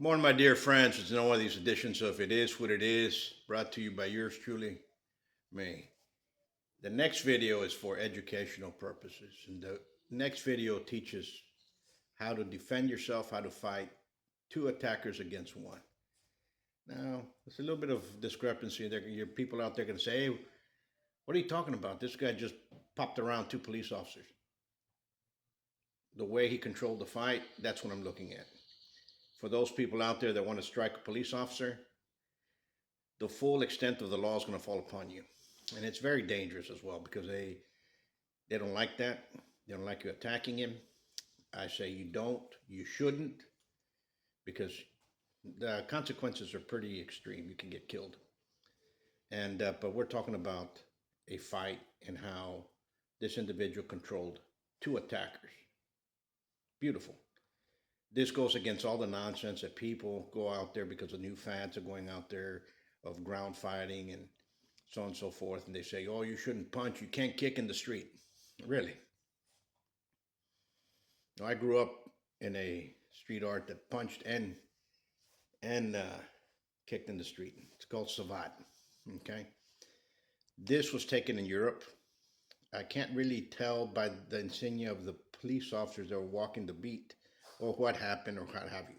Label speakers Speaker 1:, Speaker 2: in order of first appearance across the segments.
Speaker 1: Morning, my dear friends. It's another one of these editions of It Is What It Is, brought to you by yours truly, me. The next video is for educational purposes, and the next video teaches how to defend yourself, how to fight two attackers against one. Now, there's a little bit of discrepancy. Your people out there going to say, "Hey, what are you talking about? This guy just popped around two police officers." The way he controlled the fight, that's what I'm looking at. For those people out there that want to strike a police officer, the full extent of the law is going to fall upon you. And it's very dangerous as well because they don't like that. They don't like you attacking him. I say you shouldn't, because the consequences are pretty extreme. You can get killed. And but we're talking about a fight and how this individual controlled two attackers. Beautiful. This goes against all the nonsense that people go out there because the new fads are going out there of ground fighting and so on and so forth. And they say, oh, you shouldn't punch. You can't kick in the street. Really? Now, I grew up in a street art that punched and kicked in the street. It's called savate. Okay? This was taken in Europe. I can't really tell by the insignia of the police officers that were walking the beat or what happened or what have you.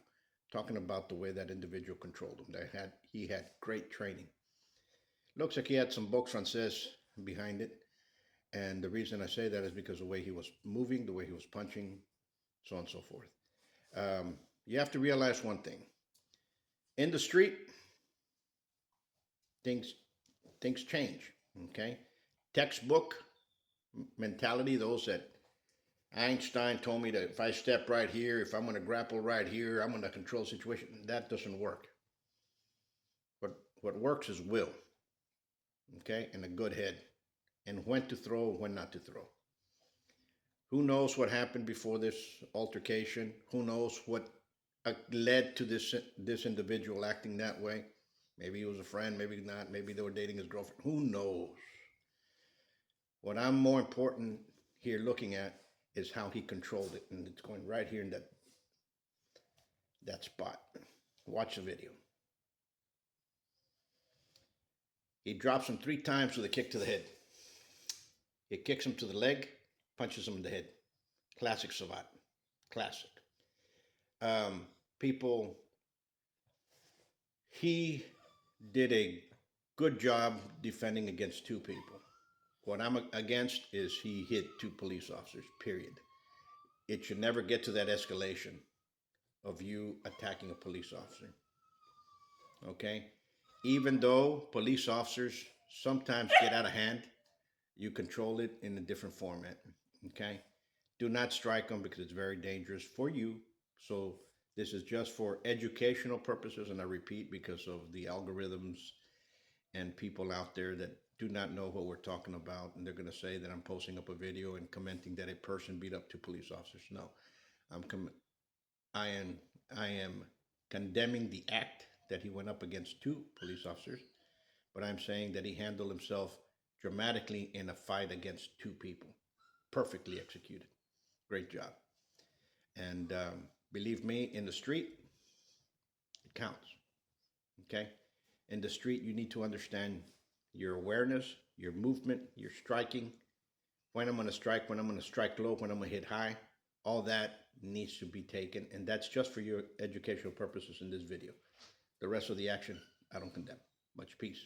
Speaker 1: Talking about the way that individual controlled him. He had great training. Looks like he had some books Frances behind it. And the reason I say that is because of the way he was moving, the way he was punching, so on and so forth. You have to realize one thing. In the street, things change, okay? Textbook mentality, those that Einstein told me that if I step right here, if I'm going to grapple right here, I'm going to control the situation. That doesn't work. What works is will, okay, and a good head, and when to throw, when not to throw. Who knows what happened before this altercation? Who knows what led to this individual acting that way? Maybe he was a friend, maybe not. Maybe they were dating his girlfriend. Who knows? What I'm more important here looking at is how he controlled it, and it's going right here in that spot. Watch the video. He drops him 3 times with a kick to the head. He kicks him to the leg, punches him in the head. Classic savate. Classic. He did a good job defending against 2 people. What I'm against is he hit 2 police officers, period. It should never get to that escalation of you attacking a police officer. Okay? Even though police officers sometimes get out of hand, you control it in a different format. Okay? Do not strike them because it's very dangerous for you. So this is just for educational purposes, and I repeat, because of the algorithms and people out there that do not know what we're talking about, and they're going to say that I'm posting up a video and commenting that a person beat up 2 police officers. No, I am condemning the act that he went up against 2 police officers, but I'm saying that he handled himself dramatically in a fight against 2 people, perfectly executed. Great job. And believe me, in the street, it counts. Okay? In the street, you need to understand your awareness, your movement, your striking, when I'm going to strike, when I'm going to strike low, when I'm going to hit high. All that needs to be taken, and that's just for your educational purposes in this video. The rest of the action, I don't condemn. Much peace.